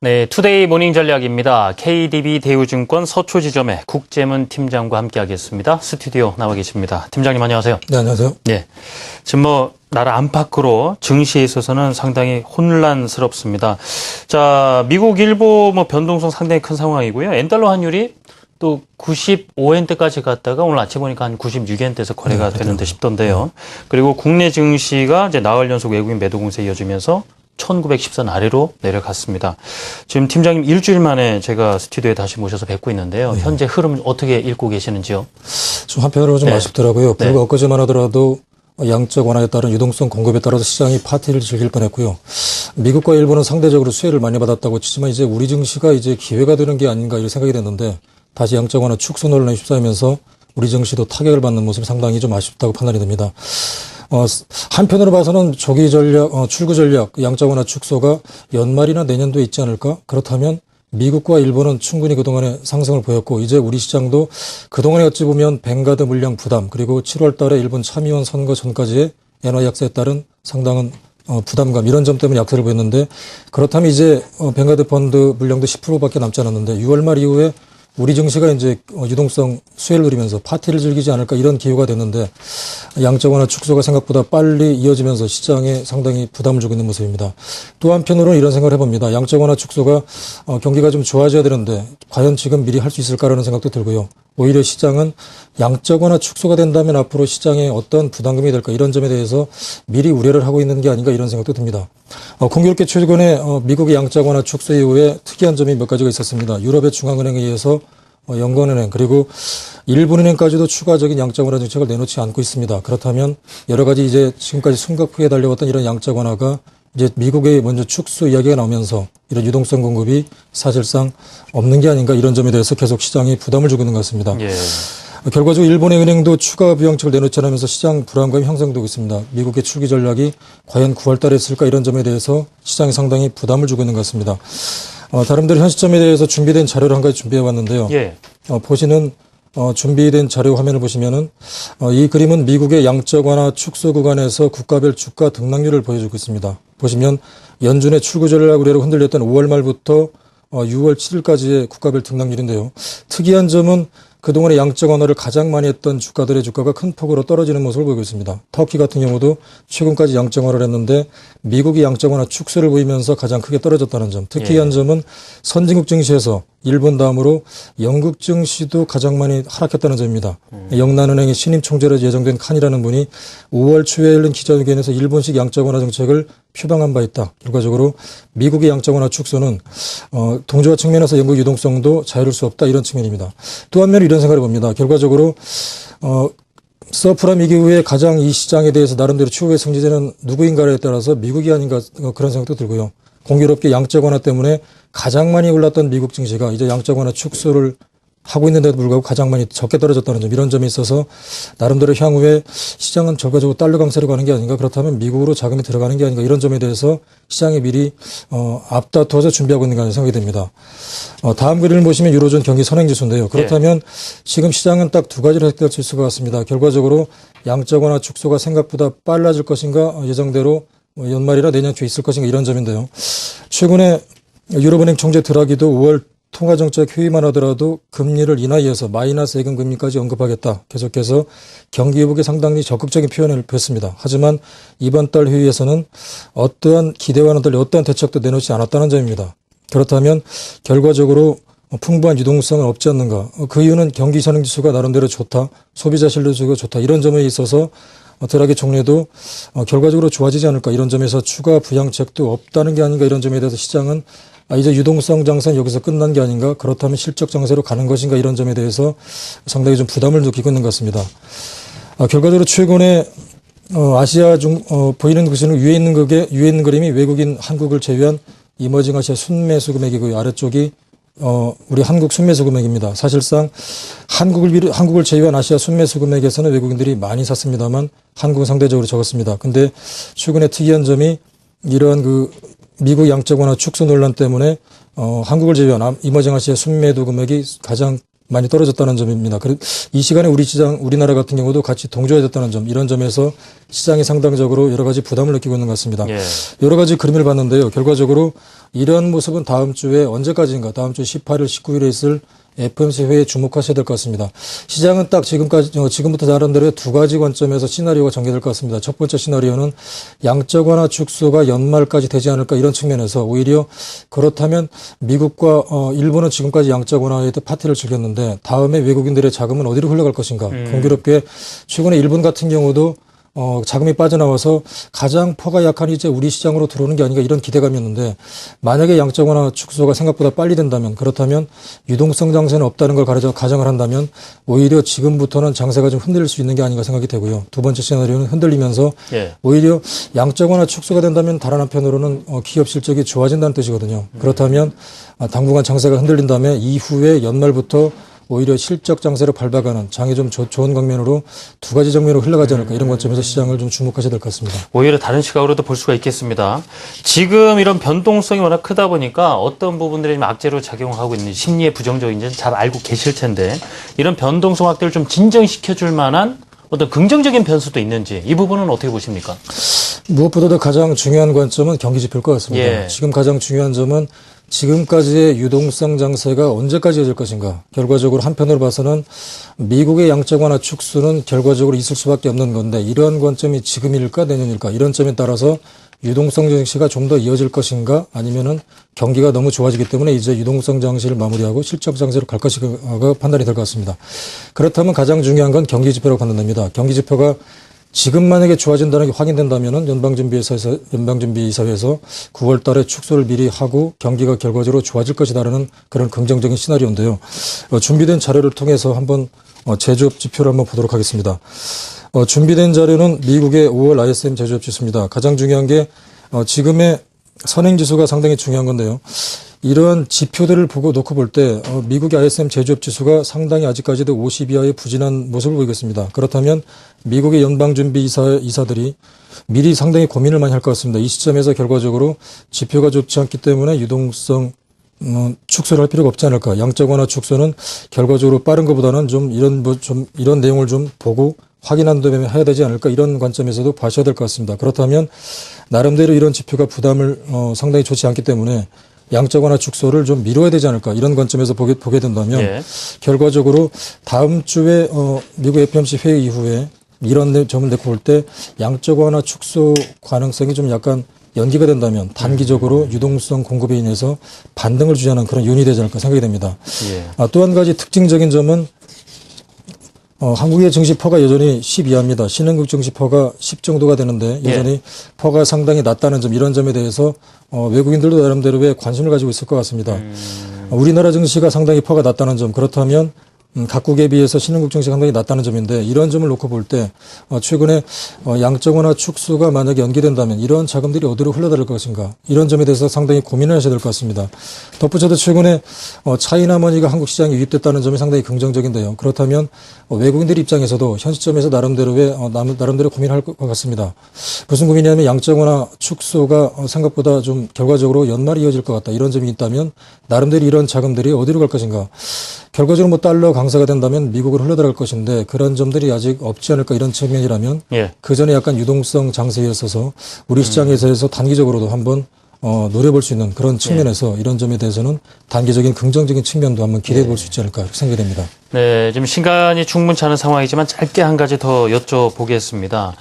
네, 투데이 모닝 전략입니다. KDB 대우증권 서초지점의 국재문 팀장과 함께하겠습니다. 스튜디오 나와 계십니다. 팀장님 안녕하세요. 네, 안녕하세요. 네, 지금 나라 안팎으로 증시에 있어서는 상당히 혼란스럽습니다. 자, 미국 일보 변동성 상당히 큰 상황이고요. 엔달러 환율이 또 95엔대까지 갔다가 오늘 아침 보니까 한 96엔대에서 거래가 되는데 싶던데요. 그리고 국내 증시가 이제 나흘 연속 외국인 매도 공세에 이어지면서 1914선 아래로 내려갔습니다. 지금 팀장님 일주일 만에 제가 스튜디오에 다시 모셔서 뵙고 있는데요. 현재 흐름 어떻게 읽고 계시는지요? 좀 한편으로 좀 아쉽더라고요. 불과 엊그제만 하더라도 양적 완화에 따른 유동성 공급에 따라서 시장이 파티를 즐길 뻔했고요. 미국과 일본은 상대적으로 수혜를 많이 받았다고 치지만 이제 우리 증시가 이제 기회가 되는 게 아닌가 이런 생각이 됐는데 다시 양적 완화 축소 논란이 휩싸이면서 우리 증시도 타격을 받는 모습이 상당히 좀 아쉽다고 판단이 됩니다. 한편으로 봐서는 조기 전략, 출구 전략, 양적 완화 축소가 연말이나 내년도에 있지 않을까? 그렇다면 미국과 일본은 충분히 그동안에 상승을 보였고 이제 우리 시장도 그동안에 어찌 보면 뱅가드 물량 부담 그리고 7월 달에 일본 참의원 선거 전까지의 엔화 약세에 따른 상당한 부담감 이런 점 때문에 약세를 보였는데 그렇다면 이제 뱅가드 펀드 물량도 10%밖에 남지 않았는데 6월 말 이후에 우리 증시가 이제 유동성 수혜를 누리면서 파티를 즐기지 않을까 이런 기후가 됐는데 양적 완화 축소가 생각보다 빨리 이어지면서 시장에 상당히 부담을 주고 있는 모습입니다. 또 한편으로는 이런 생각을 해봅니다. 양적 완화 축소가 경기가 좀 좋아져야 되는데 과연 지금 미리 할 수 있을까라는 생각도 들고요. 오히려 시장은 양적 완화 축소가 된다면 앞으로 시장에 어떤 부담금이 될까 이런 점에 대해서 미리 우려를 하고 있는 게 아닌가 이런 생각도 듭니다. 공교롭게 최근에 미국의 양적 완화 축소 이후에 특이한 점이 몇 가지가 있었습니다. 유럽의 중앙은행에 의해서 연건은행 그리고 일본은행까지도 추가적인 양적 완화 정책을 내놓지 않고 있습니다. 그렇다면 여러 가지 이제 지금까지 숨가쁘게 달려왔던 이런 양적 완화가 이제 미국의 먼저 축소 이야기가 나오면서 이런 유동성 공급이 사실상 없는 게 아닌가 이런 점에 대해서 계속 시장이 부담을 주고 있는 것 같습니다. 예. 결과적으로 일본의 은행도 추가 부양책을 내놓지 않으면서 시장 불안감이 형성되고 있습니다. 미국의 출기 전략이 과연 9월 달에 있을까 이런 점에 대해서 시장이 상당히 부담을 주고 있는 것 같습니다. 다른 현 시점에 대해서 준비된 자료를 한 가지 준비해 봤는데요. 예. 보시는 준비된 자료 화면을 보시면은 이 그림은 미국의 양적 완화 축소 구간에서 국가별 주가 등락률을 보여주고 있습니다. 보시면 연준의 출구 전략 의뢰로 흔들렸던 5월 말부터 6월 7일까지의 국가별 등락률인데요. 특이한 점은 그동안의 양적 완화를 가장 많이 했던 주가들의 주가가 큰 폭으로 떨어지는 모습을 보이고 있습니다. 터키 같은 경우도 최근까지 양적 완화를 했는데 미국이 양적 완화 축소를 보이면서 가장 크게 떨어졌다는 점. 특이한 점은 선진국 증시에서 일본 다음으로 영국 증시도 가장 많이 하락했다는 점입니다. 영란은행의 신임 총재로 예정된 칸이라는 분이 5월 초에 열린 기자회견에서 일본식 양적 완화 정책을 표방한 바 있다. 결과적으로 미국의 양적 완화 축소는 동조화 측면에서 영국 유동성도 자유로울 수 없다 이런 측면입니다. 또 한면으로 이런 생각을 봅니다. 결과적으로 서프라임 이후에 가장 이 시장에 대해서 나름대로 추후의 승리자는 누구인가에 따라서 미국이 아닌가 그런 생각도 들고요. 공교롭게 양적 완화 때문에 가장 많이 올랐던 미국 증시가 이제 양적 완화 축소를 하고 있는데도 불구하고 가장 많이 적게 떨어졌다는 점 이런 점에 있어서 나름대로 향후에 시장은 결과적으로 달러 강세로 가는 게 아닌가 그렇다면 미국으로 자금이 들어가는 게 아닌가 이런 점에 대해서 시장이 미리 앞다투어서 준비하고 있는 게 아닌가 생각이 됩니다. 다음 그림을 보시면 유로존 경기 선행지수인데요. 그렇다면 지금 시장은 딱 두 가지로 해석될 수 있을 것 같습니다. 결과적으로 양적 완화 축소가 생각보다 빨라질 것인가 예정대로 연말이나 내년 초에 있을 것인가 이런 점인데요. 최근에 유럽은행 총재 드라기도 5월 통화정책 회의만 하더라도 금리를 인하해서 마이너스 예금 금리까지 언급하겠다. 계속해서 경기 회복에 상당히 적극적인 표현을 폈습니다. 하지만 이번 달 회의에서는 어떠한 기대와는 달리 어떠한 대책도 내놓지 않았다는 점입니다. 그렇다면 결과적으로 풍부한 유동성은 없지 않는가. 그 이유는 경기 선행지수가 나름대로 좋다. 소비자 신뢰지수가 좋다. 이런 점에 있어서 드라기 총리도 결과적으로 좋아지지 않을까. 이런 점에서 추가 부양책도 없다는 게 아닌가. 이런 점에 대해서 시장은 이제 유동성 장세는 여기서 끝난 게 아닌가. 그렇다면 실적 장세로 가는 것인가. 이런 점에 대해서 상당히 좀 부담을 느끼고 있는 것 같습니다. 결과적으로 최근에 아시아 중 보이는 것은 위에 있는 그림이 외국인 한국을 제외한 이머징 아시아 순매수 금액이고요. 아래쪽이 우리 한국 순매수 금액입니다. 사실상 한국을 제외한 아시아 순매수 금액에서는 외국인들이 많이 샀습니다만 한국은 상대적으로 적었습니다. 근데 최근에 특이한 점이 이러한 미국 양적 완화 축소 논란 때문에 한국을 제외한 이머징 아시아 순매도 금액이 가장 많이 떨어졌다는 점입니다. 이 시간에 우리나라 같은 경우도 같이 동조해졌다는 점, 이런 점에서 시장이 상당적으로 여러 가지 부담을 느끼고 있는 것 같습니다. 예. 여러 가지 그림을 봤는데요. 결과적으로 이러한 모습은 다음 주에 언제까지인가, 다음 주 18일, 19일에 있을 FOMC 회의에 주목하셔야 될 것 같습니다. 시장은 딱 지금부터 나름대로 두 가지 관점에서 시나리오가 전개될 것 같습니다. 첫 번째 시나리오는 양적 완화 축소가 연말까지 되지 않을까, 이런 측면에서 오히려 그렇다면 미국과 일본은 지금까지 양적 완화에 파티를 즐겼는데 다음에 외국인들의 자금은 어디로 흘러갈 것인가. 공교롭게 최근에 일본 같은 경우도 자금이 빠져나와서 가장 퍼가 약한 이제 우리 시장으로 들어오는 게 아닌가, 이런 기대감이었는데, 만약에 양적 완화 축소가 생각보다 빨리 된다면, 그렇다면 유동성 장세는 없다는 걸 가정을 한다면 오히려 지금부터는 장세가 좀 흔들릴 수 있는 게 아닌가 생각이 되고요. 두 번째 시나리오는 흔들리면서 예. 오히려 양적 완화 축소가 된다면 다른 한편으로는 기업 실적이 좋아진다는 뜻이거든요. 그렇다면 당분간 장세가 흔들린 다음에 이후에 연말부터 오히려 실적 장세로 밟아가는 장이 좀 좋은 방면으로 두 가지 정면으로 흘러가지 않을까, 이런 관점에서 시장을 좀 주목하셔야 될 것 같습니다. 오히려 다른 시각으로도 볼 수가 있겠습니다. 지금 이런 변동성이 워낙 크다 보니까 어떤 부분들이 좀 악재로 작용하고 있는지, 심리의 부정적인지는 잘 알고 계실 텐데, 이런 변동성 확대를 좀 진정시켜줄 만한 어떤 긍정적인 변수도 있는지, 이 부분은 어떻게 보십니까? 무엇보다도 가장 중요한 관점은 경기 지표일 것 같습니다. 예. 지금 가장 중요한 점은 지금까지의 유동성 장세가 언제까지 이어질 것인가. 결과적으로 한편으로 봐서는 미국의 양적 완화 축소는 결과적으로 있을 수밖에 없는 건데, 이러한 관점이 지금일까 내년일까, 이런 점에 따라서 유동성 장세가 좀 더 이어질 것인가, 아니면은 경기가 너무 좋아지기 때문에 이제 유동성 장세를 마무리하고 실적 장세로 갈 것인가가 판단이 될 것 같습니다. 그렇다면 가장 중요한 건 경기 지표라고 판단됩니다. 경기 지표가 지금 만약에 좋아진다는 게 확인된다면은 연방준비이사회에서 9월 달에 축소를 미리 하고 경기가 결과적으로 좋아질 것이다라는 그런 긍정적인 시나리오인데요. 준비된 자료를 통해서 한번 제조업 지표를 한번 보도록 하겠습니다. 준비된 자료는 미국의 5월 ISM 제조업 지수입니다. 가장 중요한 게 지금의 선행지수가 상당히 중요한 건데요. 이러한 지표들을 놓고 볼 때 미국의 ISM 제조업 지수가 상당히 아직까지도 50 이하의 부진한 모습을 보이고 있습니다. 그렇다면 미국의 연방준비 이사들이 미리 상당히 고민을 많이 할 것 같습니다. 이 시점에서 결과적으로 지표가 좋지 않기 때문에 유동성 축소를 할 필요가 없지 않을까. 양적 완화 축소는 결과적으로 빠른 것보다는 이런 내용을 좀 보고 확인한 다음에 해야 되지 않을까, 이런 관점에서도 봐셔야 될 것 같습니다. 그렇다면 나름대로 이런 지표가 부담을 상당히 좋지 않기 때문에 양적 완화 축소를 좀 미뤄야 되지 않을까, 이런 관점에서 보게 된다면 예. 결과적으로 다음 주에 미국 FOMC 회의 이후에 이런 점을 놓고 볼 때 양적 완화 축소 가능성이 좀 약간 연기가 된다면 단기적으로 유동성 공급에 인해서 반등을 주자는 그런 요인이 되지 않을까 생각이 됩니다. 예. 또 한 가지 특징적인 점은 한국의 증시 퍼가 여전히 10 이하입니다. 신흥국 증시 퍼가 10 정도가 되는데 여전히 퍼가 상당히 낮다는 점, 이런 점에 대해서 외국인들도 나름대로의 관심을 가지고 있을 것 같습니다. 우리나라 증시가 상당히 퍼가 낮다는 점, 그렇다면 각국에 비해서 신흥국 증시가 상당히 낮다는 점인데, 이런 점을 놓고 볼 때 최근에 양적 완화 축소가 만약에 연기된다면 이런 자금들이 어디로 흘러들을 것인가, 이런 점에 대해서 상당히 고민을 하셔야 될 것 같습니다. 덧붙여도 최근에 차이나머니가 한국 시장에 유입됐다는 점이 상당히 긍정적인데요. 그렇다면 외국인들 입장에서도 현 시점에서 나름대로 고민할 것 같습니다. 무슨 고민이냐면 양적 완화 축소가 생각보다 좀 결과적으로 연말이 이어질 것 같다, 이런 점이 있다면 나름대로 이런 자금들이 어디로 갈 것인가. 결과적으로 달러 강세가 된다면 미국으로 흘러들어갈 것인데 그런 점들이 아직 없지 않을까, 이런 측면이라면 그 전에 약간 유동성 장세였어서 우리 시장에서 단기적으로도 한번 노려볼 수 있는 그런 측면에서 이런 점에 대해서는 단기적인 긍정적인 측면도 한번 기대해 볼 수 있지 않을까 생각이 됩니다. 네, 지금 시간이 충분치 않은 상황이지만 짧게 한 가지 더 여쭤보겠습니다.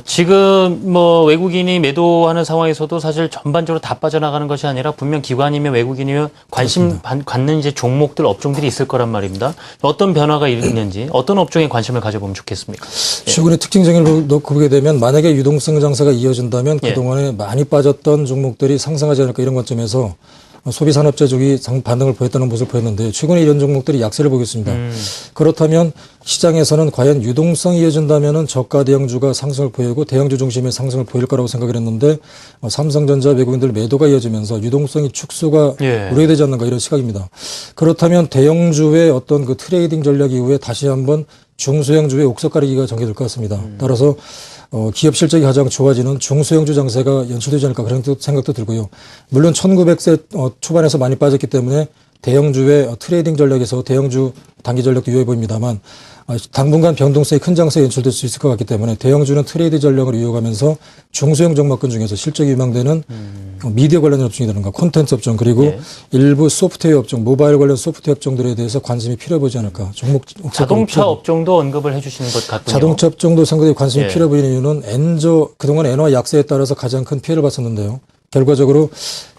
지금 외국인이 매도하는 상황에서도 사실 전반적으로 다 빠져나가는 것이 아니라 분명 기관이면 외국인이면 관심 갖는 이제 종목들, 업종들이 있을 거란 말입니다. 어떤 변화가 있는지, 어떤 업종에 관심을 가져보면 좋겠습니까? 최근에 특징적인 놓고 보게 되면 만약에 유동성 장세가 이어진다면 그동안에 많이 빠졌던 종목들이 상승하지 않을까, 이런 관점에서 소비산업재 쪽이 반등을 보였다는 모습을 보였는데 최근에 이런 종목들이 약세를 보고 있습니다. 그렇다면 시장에서는 과연 유동성이 이어진다면은 저가 대형주가 상승을 보이고 대형주 중심의 상승을 보일 거라고 생각을 했는데 삼성전자 외국인들 매도가 이어지면서 유동성이 축소가 우려되지 않는가, 이런 시각입니다. 그렇다면 대형주의 어떤 그 트레이딩 전략 이후에 다시 한번 중소형주의 옥석 가리기가 전개될 것 같습니다. 따라서 기업 실적이 가장 좋아지는 중소형주 장세가 연출되지 않을까, 그런 생각도 들고요. 물론 1900세 초반에서 많이 빠졌기 때문에 대형주의 트레이딩 전략에서 대형주 단기 전략도 유효해 보입니다만 당분간 변동성이 큰 장세가 연출될 수 있을 것 같기 때문에 대형주는 트레이드 전략을 이용하면서 중소형 종목군 중에서 실적이 유망되는 미디어 관련 업종이라든가 콘텐츠 업종 그리고 예. 일부 소프트웨어 업종, 모바일 관련 소프트웨어 업종들에 대해서 관심이 필요해 보이지 않을까. 자동차 업종도 언급을 해주시는 것 같군요. 자동차 업종도 상당히 관심이 예. 필요해 보이는 이유는 그동안 엔화 약세에 따라서 가장 큰 피해를 봤었는데요. 결과적으로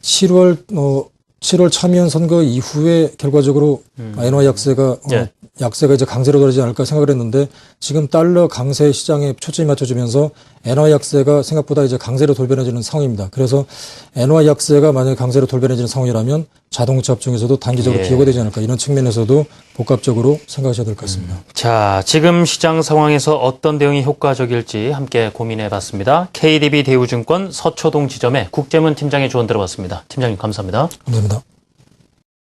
7월 참의원 선거 이후에 결과적으로 엔화 약세가 예. 약세가 이제 강세로 돌아지지 않을까 생각을 했는데 지금 달러 강세 시장에 초점이 맞춰지면서 엔화 약세가 생각보다 이제 강세로 돌변해지는 상황입니다. 그래서 엔화 약세가 만약에 강세로 돌변해지는 상황이라면 자동차 업종에서도 단기적으로 예. 기여가 되지 않을까 이런 측면에서도 복합적으로 생각하셔야 될 것 같습니다. 자, 지금 시장 상황에서 어떤 대응이 효과적일지 함께 고민해 봤습니다. KDB 대우증권 서초동 지점의 국제문 팀장의 조언 들어봤습니다. 팀장님 감사합니다. 감사합니다.